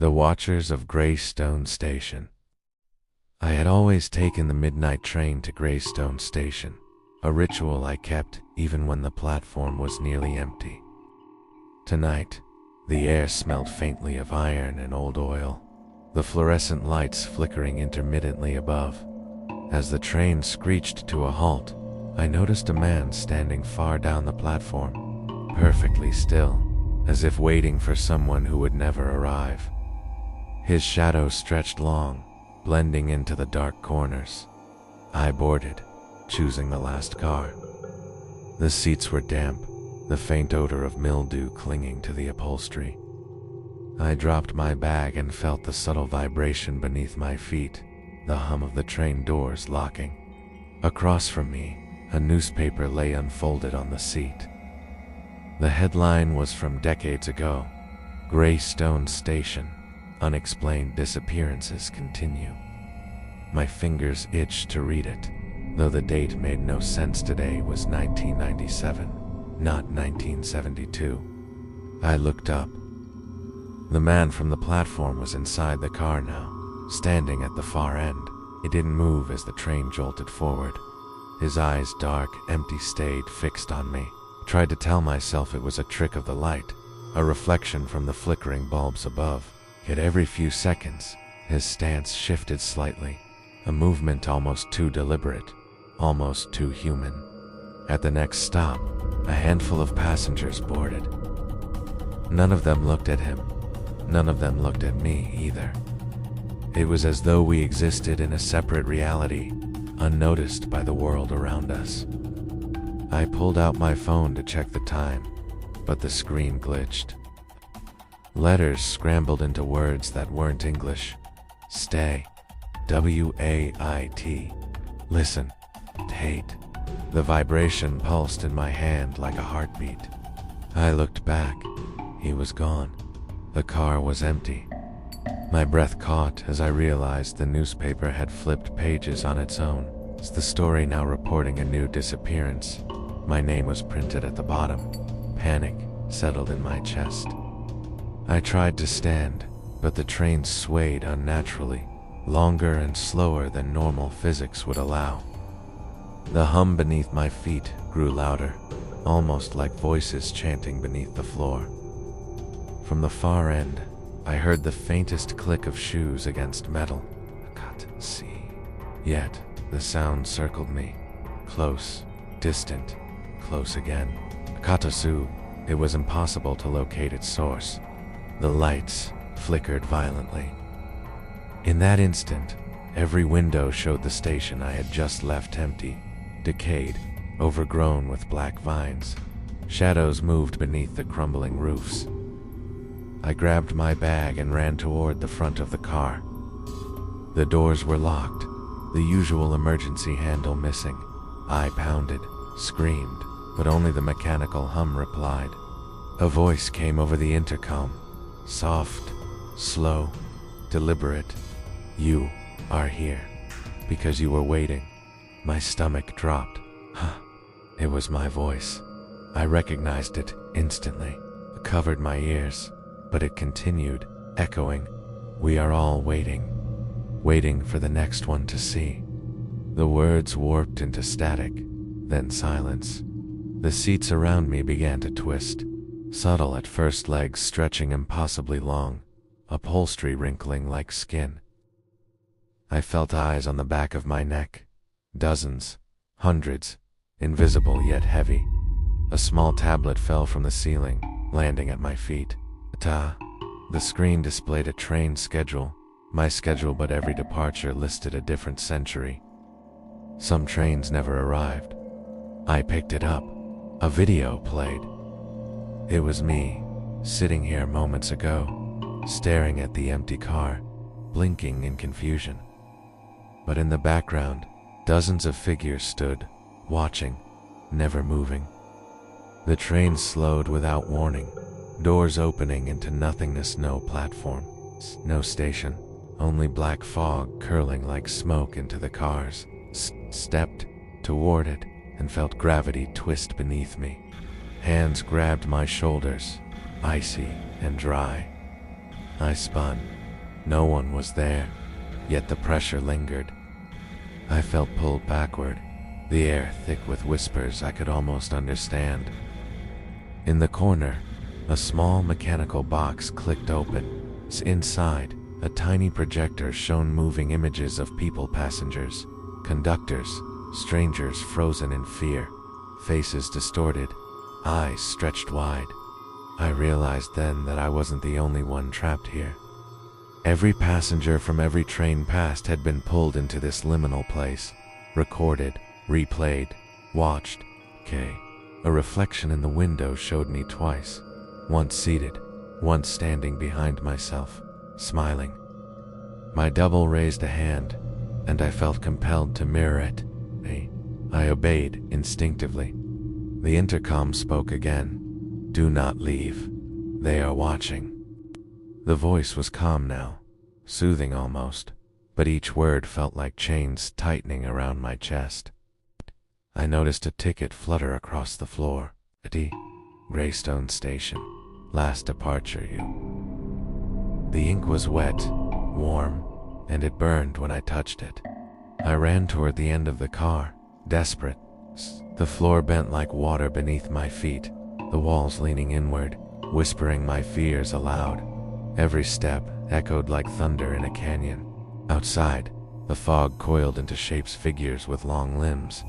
The Watchers of Greystone Station. I had always taken the midnight train to Greystone Station, a ritual I kept even when the platform was nearly empty. Tonight, the air smelled faintly of iron and old oil, the fluorescent lights flickering intermittently above. As the train screeched to a halt, I noticed a man standing far down the platform, perfectly still, as if waiting for someone who would never arrive. His shadow stretched long, blending into the dark corners. I boarded, choosing the last car. The seats were damp, the faint odor of mildew clinging to the upholstery. I dropped my bag and felt the subtle vibration beneath my feet, the hum of the train doors locking. Across from me, a newspaper lay unfolded on the seat. The headline was from decades ago: Greystone Station, unexplained disappearances continue. My fingers itched to read it, though the date made no sense. Today was 1997, not 1972. I looked up. The man from the platform was inside the car now, standing at the far end. He didn't move as the train jolted forward. His eyes, dark, empty, stayed fixed on me. I tried to tell myself it was a trick of the light, a reflection from the flickering bulbs above. Yet every few seconds, his stance shifted slightly, a movement almost too deliberate, almost too human. At the next stop, a handful of passengers boarded. None of them looked at him. None of them looked at me either. It was as though we existed in a separate reality, unnoticed by the world around us. I pulled out my phone to check the time, but the screen glitched. Letters scrambled into words that weren't English. Stay. W-A-I-T. Listen. Tate. The vibration pulsed in my hand like a heartbeat. I looked back. He was gone. The car was empty. My breath caught as I realized the newspaper had flipped pages on its own. It's the story now reporting a new disappearance. My name was printed at the bottom. Panic settled in my chest. I tried to stand, but the train swayed unnaturally, longer and slower than normal physics would allow. The hum beneath my feet grew louder, almost like voices chanting beneath the floor. From the far end, I heard the faintest click of shoes against metal. I couldn't see. Yet, the sound circled me. Close, distant, close again. Katasu. It was impossible to locate its source. The lights flickered violently. In that instant, every window showed the station I had just left empty, decayed, overgrown with black vines. Shadows moved beneath the crumbling roofs. I grabbed my bag and ran toward the front of the car. The doors were locked, the usual emergency handle missing. I pounded, screamed, but only the mechanical hum replied. A voice came over the intercom. Soft, slow, deliberate. You are here because you were waiting. My stomach dropped. It was my voice. I recognized it instantly. It covered my ears, but it continued, echoing. We are all waiting. Waiting for the next one to see. The words warped into static, then silence. The seats around me began to twist. Subtle at first, legs stretching impossibly long, upholstery wrinkling like skin. I felt eyes on the back of my neck. Dozens, hundreds, invisible yet heavy. A small tablet fell from the ceiling, landing at my feet. The screen displayed a train schedule. My schedule, but every departure listed a different century. Some trains never arrived. I picked it up. A video played. It was me, sitting here moments ago, staring at the empty car, blinking in confusion. But in the background, dozens of figures stood, watching, never moving. The train slowed without warning, doors opening into nothingness. No platform, no station, only black fog curling like smoke into the cars. Stepped toward it and felt gravity twist beneath me. Hands grabbed my shoulders, icy and dry. I spun. No one was there, yet the pressure lingered. I felt pulled backward, the air thick with whispers I could almost understand. In the corner, a small mechanical box clicked open. Inside, a tiny projector shone moving images of people, passengers, conductors, strangers frozen in fear, faces distorted, eyes stretched wide. I realized then that I wasn't the only one trapped here. Every passenger from every train past had been pulled into this liminal place, recorded, replayed, watched. A reflection in the window showed me twice, once seated, once standing behind myself, smiling. My double raised a hand, and I felt compelled to mirror it. I obeyed instinctively. The intercom spoke again. "Do not leave. They are watching." The voice was calm now, soothing almost, but each word felt like chains tightening around my chest. I noticed a ticket flutter across the floor. Greystone Station. Last departure, you. The ink was wet, warm, and it burned when I touched it. I ran toward the end of the car, desperate. The floor bent like water beneath my feet, the walls leaning inward, whispering my fears aloud. Every step echoed like thunder in a canyon. Outside, the fog coiled into shapes, figures with long limbs.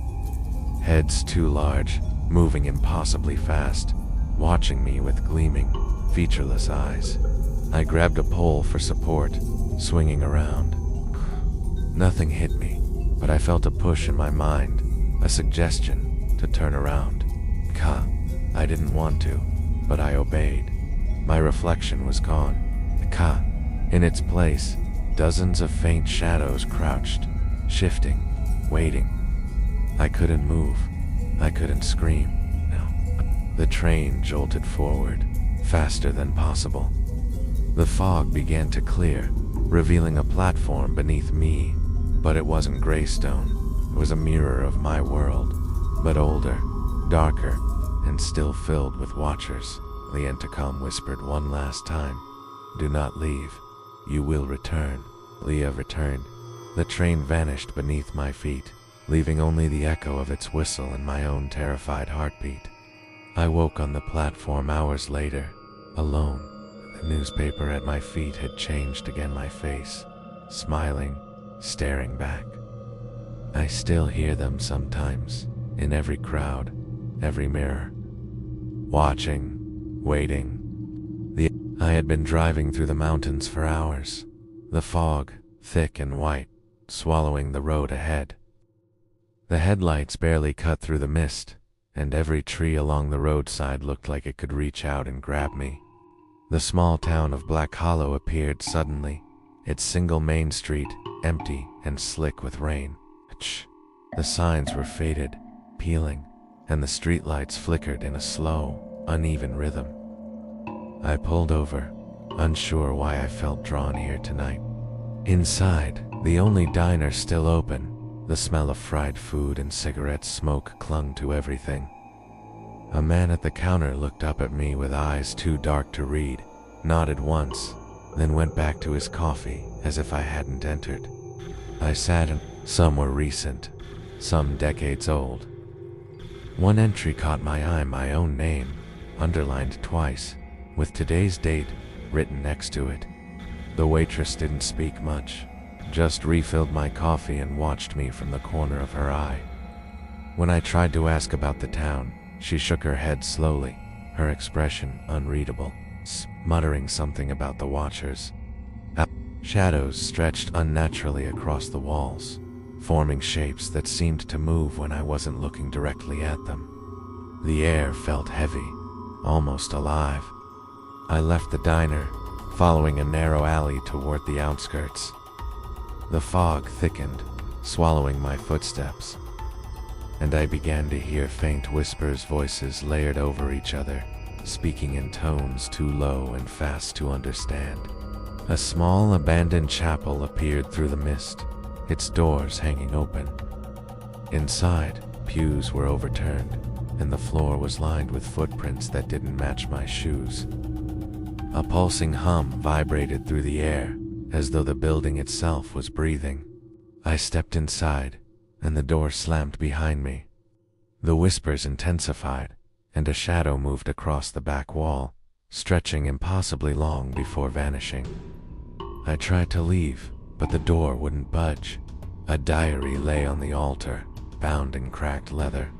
Heads too large, moving impossibly fast, watching me with gleaming, featureless eyes. I grabbed a pole for support, swinging around. Nothing hit me, but I felt a push in my mind, a suggestion to turn around. I didn't want to, but I obeyed. My reflection was gone. In its place, dozens of faint shadows crouched, shifting, waiting. I couldn't move. I couldn't scream. No. The train jolted forward, faster than possible. The fog began to clear, revealing a platform beneath me, but it wasn't greystone. It was a mirror of my world, but older, darker, and still filled with watchers. The intercom whispered one last time, "Do not leave. You will return." Leah returned. The train vanished beneath my feet, leaving only the echo of its whistle and my own terrified heartbeat. I woke on the platform hours later, alone. The newspaper at my feet had changed again my face, smiling, staring back. I still hear them sometimes, in every crowd, every mirror. Watching, waiting. I had been driving through the mountains for hours, the fog, thick and white, swallowing the road ahead. The headlights barely cut through the mist, and every tree along the roadside looked like it could reach out and grab me. The small town of Black Hollow appeared suddenly, its single main street empty and slick with rain. The signs were faded, peeling, and the streetlights flickered in a slow, uneven rhythm. I pulled over, unsure why I felt drawn here tonight. Inside, the only diner still open, the smell of fried food and cigarette smoke clung to everything. A man at the counter looked up at me with eyes too dark to read, nodded once, then went back to his coffee as if I hadn't entered. I sat and some were recent, some decades old. One entry caught my eye, my own name, underlined twice, with today's date written next to it. The waitress didn't speak much, just refilled my coffee and watched me from the corner of her eye. When I tried to ask about the town, she shook her head slowly, her expression unreadable, muttering something about the watchers. Shadows stretched unnaturally across the walls, forming shapes that seemed to move when I wasn't looking directly at them. The air felt heavy, almost alive. I left the diner, following a narrow alley toward the outskirts. The fog thickened, swallowing my footsteps, and I began to hear faint whispers, voices layered over each other, speaking in tones too low and fast to understand. A small abandoned chapel appeared through the mist, its doors hanging open. Inside, pews were overturned, and the floor was lined with footprints that didn't match my shoes. A pulsing hum vibrated through the air, as though the building itself was breathing. I stepped inside, and the door slammed behind me. The whispers intensified, and a shadow moved across the back wall, stretching impossibly long before vanishing. I tried to leave, but the door wouldn't budge. A diary lay on the altar, bound in cracked leather.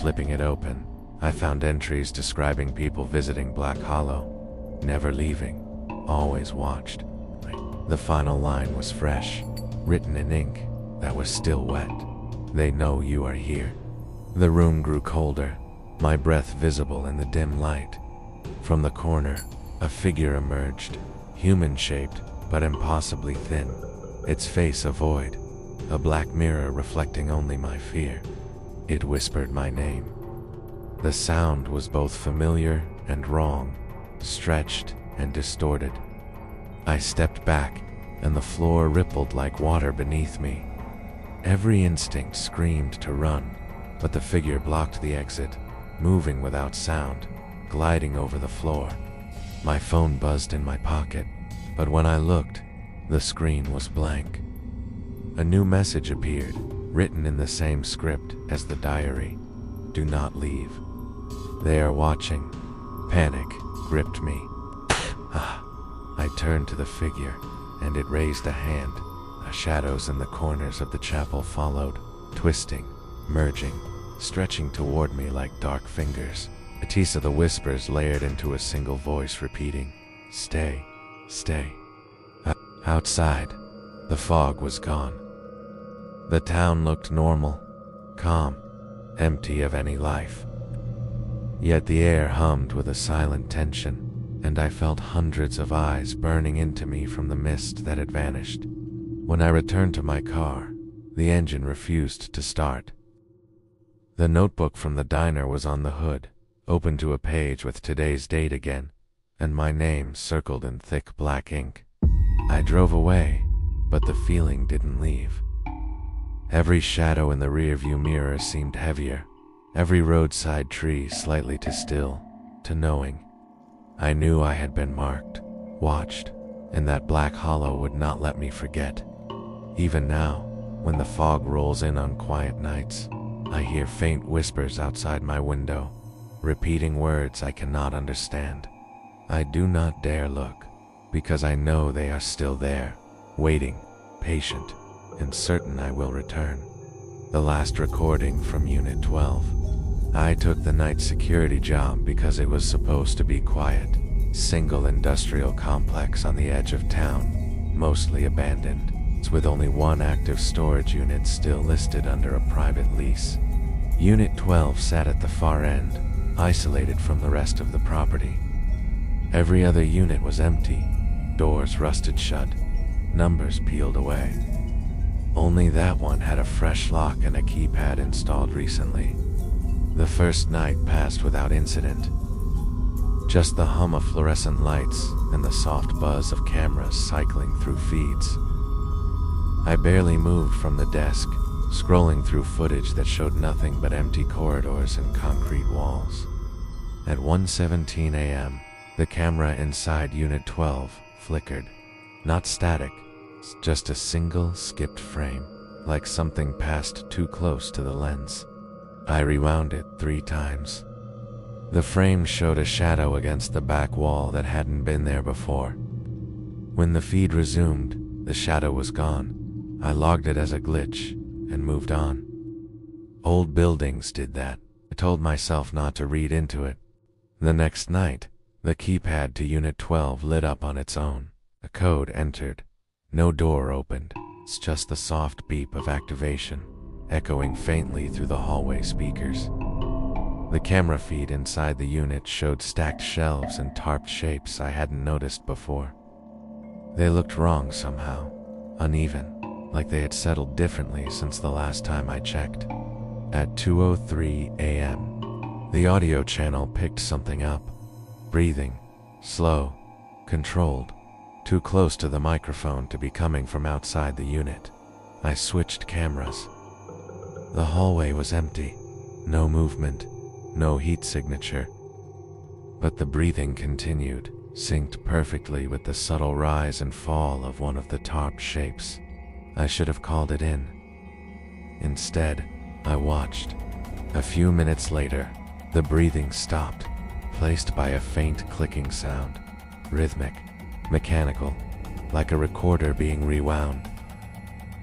Flipping it open, I found entries describing people visiting Black Hollow, never leaving, always watched. The final line was fresh, written in ink that was still wet. They know you are here. The room grew colder, my breath visible in the dim light. From the corner, a figure emerged, human-shaped but impossibly thin, its face a void, a black mirror reflecting only my fear. It whispered my name. The sound was both familiar and wrong, stretched and distorted. I stepped back, and the floor rippled like water beneath me. Every instinct screamed to run, but the figure blocked the exit, moving without sound, gliding over the floor. My phone buzzed in my pocket, but when I looked, the screen was blank. A new message appeared, written in the same script as the diary. Do not leave. They are watching. Panic gripped me. I turned to the figure, and it raised a hand. The shadows in the corners of the chapel followed, twisting, merging, stretching toward me like dark fingers. Atisa, the whispers layered into a single voice repeating, stay, stay. Outside, the fog was gone. The town looked normal, calm, empty of any life. Yet the air hummed with a silent tension, and I felt hundreds of eyes burning into me from the mist that had vanished. When I returned to my car, the engine refused to start. The notebook from the diner was on the hood, open to a page with today's date again, and my name circled in thick black ink. I drove away, but the feeling didn't leave. Every shadow in the rearview mirror seemed heavier, every roadside tree slightly too still, to knowing. I knew I had been marked, watched, and that Black Hollow would not let me forget. Even now, when the fog rolls in on quiet nights, I hear faint whispers outside my window, repeating words I cannot understand. I do not dare look, because I know they are still there, waiting, patient, and certain I will return. The last recording from Unit 12. I took the night security job because it was supposed to be quiet. Single industrial complex on the edge of town, mostly abandoned, with only one active storage unit still listed under a private lease. Unit 12 sat at the far end, isolated from the rest of the property. Every other unit was empty, doors rusted shut, numbers peeled away. Only that one had a fresh lock and a keypad installed recently. The first night passed without incident. Just the hum of fluorescent lights and the soft buzz of cameras cycling through feeds. I barely moved from the desk, scrolling through footage that showed nothing but empty corridors and concrete walls. At 1:17 a.m., the camera inside Unit 12 flickered. Not static, just a single skipped frame, like something passed too close to the lens. I rewound it 3 times. The frame showed a shadow against the back wall that hadn't been there before. When the feed resumed, the shadow was gone. I logged it as a glitch and moved on. Old buildings did that. I told myself not to read into it. The next night, the keypad to Unit 12 lit up on its own. A code entered. No door opened. It's just the soft beep of activation, echoing faintly through the hallway speakers. The camera feed inside the unit showed stacked shelves and tarped shapes I hadn't noticed before. They looked wrong somehow, uneven, like they had settled differently since the last time I checked. At 2:03 a.m., the audio channel picked something up. Breathing, slow, controlled, too close to the microphone to be coming from outside the unit. I switched cameras. The hallway was empty, no movement, no heat signature. But the breathing continued, synced perfectly with the subtle rise and fall of one of the tarp shapes. I should have called it in. Instead, I watched. A few minutes later, the breathing stopped, placed by a faint clicking sound, rhythmic, mechanical, like a recorder being rewound.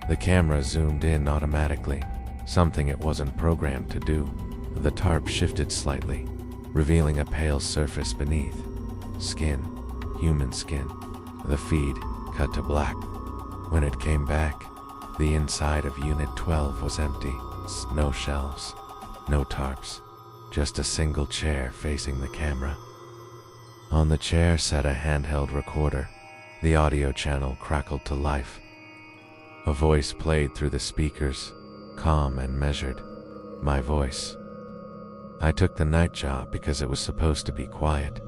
The camera zoomed in automatically, something it wasn't programmed to do. The tarp shifted slightly, revealing a pale surface beneath. Skin, human skin. The feed cut to black. When it came back, the inside of Unit 12 was empty. No shelves, no tarps, just a single chair facing the camera. On the chair sat a handheld recorder. The audio channel crackled to life. A voice played through the speakers, calm and measured. My voice. I took the night job because it was supposed to be quiet.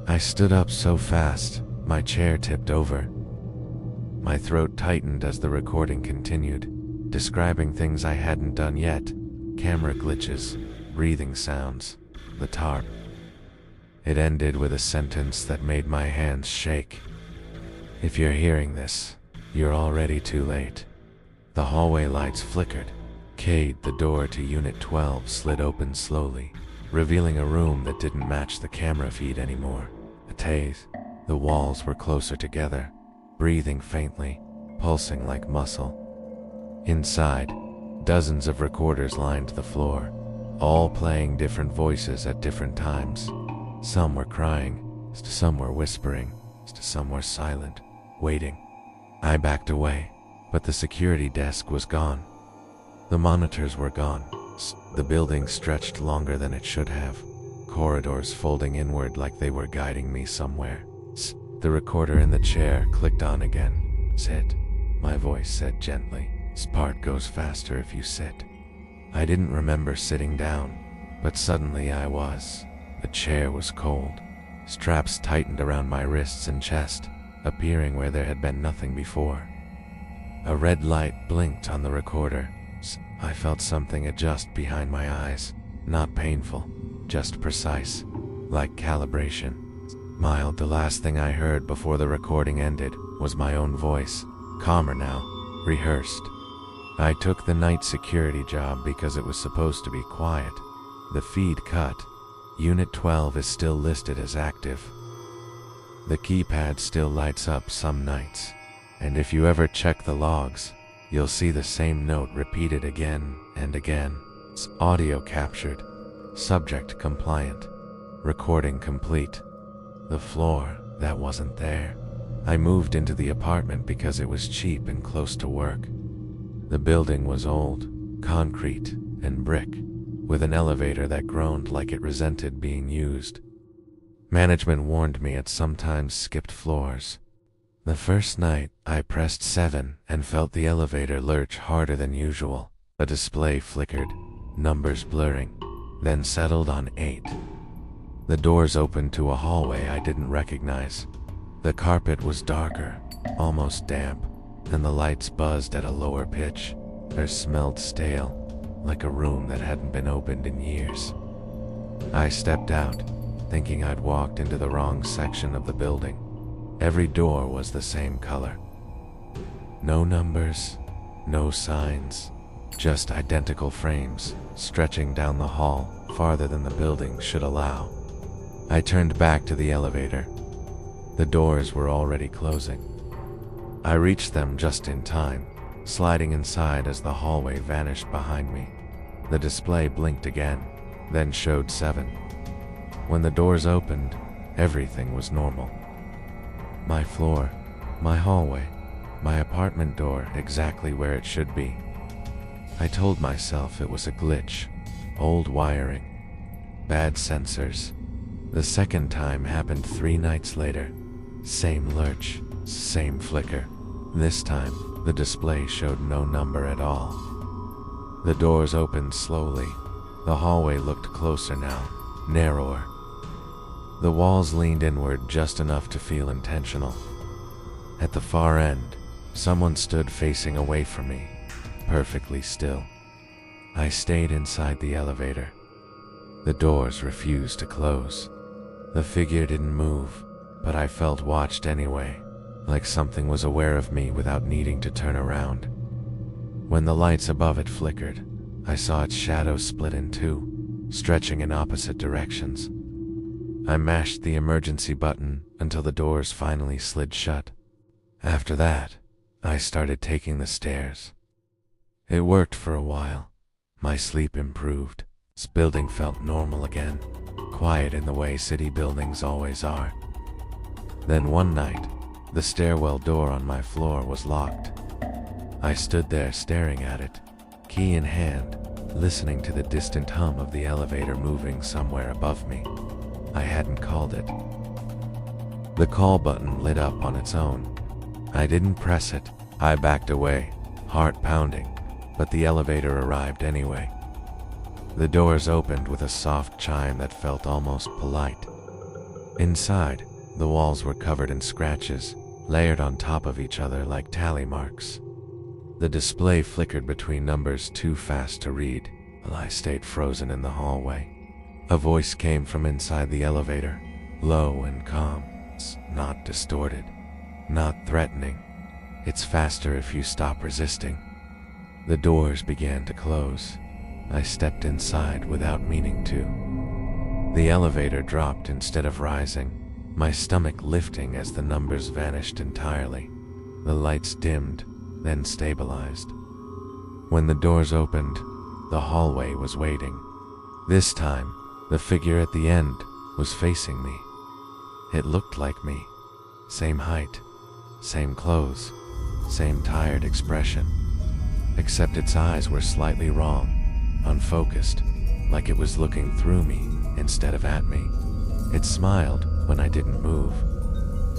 I stood up so fast, my chair tipped over. My throat tightened as the recording continued, describing things I hadn't done yet, camera glitches, breathing sounds, the tarp. It ended with a sentence that made my hands shake. If you're hearing this, you're already too late. The hallway lights flickered. Cade, the door to Unit 12, slid open slowly, revealing a room that didn't match the camera feed anymore. A tase. The walls were closer together, breathing faintly, pulsing like muscle. Inside, dozens of recorders lined the floor, all playing different voices at different times. Some were crying, some were whispering, some were silent, waiting. I backed away, but the security desk was gone. The monitors were gone. The building stretched longer than it should have, corridors folding inward like they were guiding me somewhere. The recorder in the chair clicked on again. Sit, my voice said gently. This part goes faster if you sit. I didn't remember sitting down, but suddenly I was. The chair was cold. Straps tightened around my wrists and chest, appearing where there had been nothing before. A red light blinked on the recorder. I felt something adjust behind my eyes. Not painful, just precise, like calibration. Mild. The last thing I heard before the recording ended was my own voice, calmer now, rehearsed. I took the night security job because it was supposed to be quiet. The feed cut. Unit 12 is still listed as active. The keypad still lights up some nights, and if you ever check the logs, you'll see the same note repeated again and again. It's audio captured, subject compliant, recording complete. The floor, that wasn't there. I moved into the apartment because it was cheap and close to work. The building was old, concrete, and brick, with an elevator that groaned like it resented being used. Management warned me it sometimes skipped floors. The first night, I pressed 7 and felt the elevator lurch harder than usual. A display flickered, numbers blurring, then settled on 8. The doors opened to a hallway I didn't recognize. The carpet was darker, almost damp, and the lights buzzed at a lower pitch. They smelled stale, like a room that hadn't been opened in years. I stepped out, thinking I'd walked into the wrong section of the building. Every door was the same color. No numbers, no signs, just identical frames stretching down the hall farther than the building should allow. I turned back to the elevator. The doors were already closing. I reached them just in time, sliding inside as the hallway vanished behind me. The display blinked again, then showed 7. When the doors opened, everything was normal. My floor, my hallway, my apartment door exactly where it should be. I told myself it was a glitch, old wiring, bad sensors. The second time happened 3 nights later. Same lurch, same flicker. This time, the display showed no number at all. The doors opened slowly. The hallway looked closer now, narrower. The walls leaned inward just enough to feel intentional. At the far end, someone stood facing away from me, perfectly still. I stayed inside the elevator. The doors refused to close. The figure didn't move, but I felt watched anyway, like something was aware of me without needing to turn around. When the lights above it flickered, I saw its shadow split in two, stretching in opposite directions. I mashed the emergency button until the doors finally slid shut. After that, I started taking the stairs. It worked for a while. My sleep improved. This building felt normal again, quiet in the way city buildings always are. Then one night, the stairwell door on my floor was locked. I stood there staring at it, key in hand, listening to the distant hum of the elevator moving somewhere above me. I hadn't called it. The call button lit up on its own. I didn't press it. I backed away, heart pounding, but the elevator arrived anyway. The doors opened with a soft chime that felt almost polite. Inside, the walls were covered in scratches, layered on top of each other like tally marks. The display flickered between numbers too fast to read, while I stayed frozen in the hallway. A voice came from inside the elevator, low and calm. It's not distorted, not threatening. It's faster if you stop resisting. The doors began to close. I stepped inside without meaning to. The elevator dropped instead of rising, my stomach lifting as the numbers vanished entirely. The lights dimmed, then stabilized. When the doors opened, the hallway was waiting. This time, the figure at the end was facing me. It looked like me. Same height, same clothes, same tired expression. Except its eyes were slightly wrong, unfocused, like it was looking through me instead of at me. It smiled when I didn't move.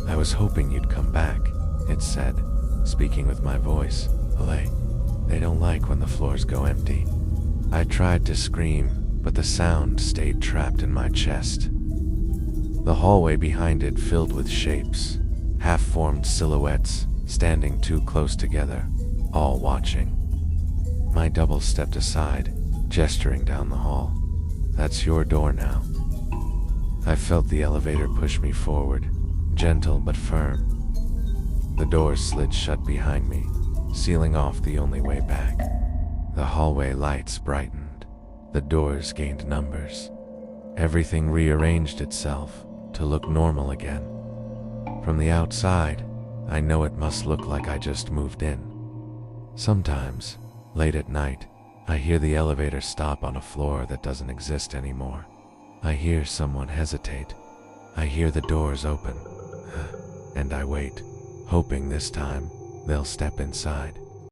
"I was hoping you'd come back," it said, speaking with my voice. They don't like when the floors go empty." I tried to scream, but the sound stayed trapped in my chest. The hallway behind it filled with shapes, half-formed silhouettes, standing too close together, all watching. My double stepped aside, gesturing down the hall. "That's your door now." I felt the elevator push me forward, gentle but firm. The doors slid shut behind me, sealing off the only way back. The hallway lights brightened. The doors gained numbers. Everything rearranged itself to look normal again. From the outside, I know it must look like I just moved in. Sometimes, late at night, I hear the elevator stop on a floor that doesn't exist anymore. I hear someone hesitate. I hear the doors open, and I wait, hoping this time they'll step inside.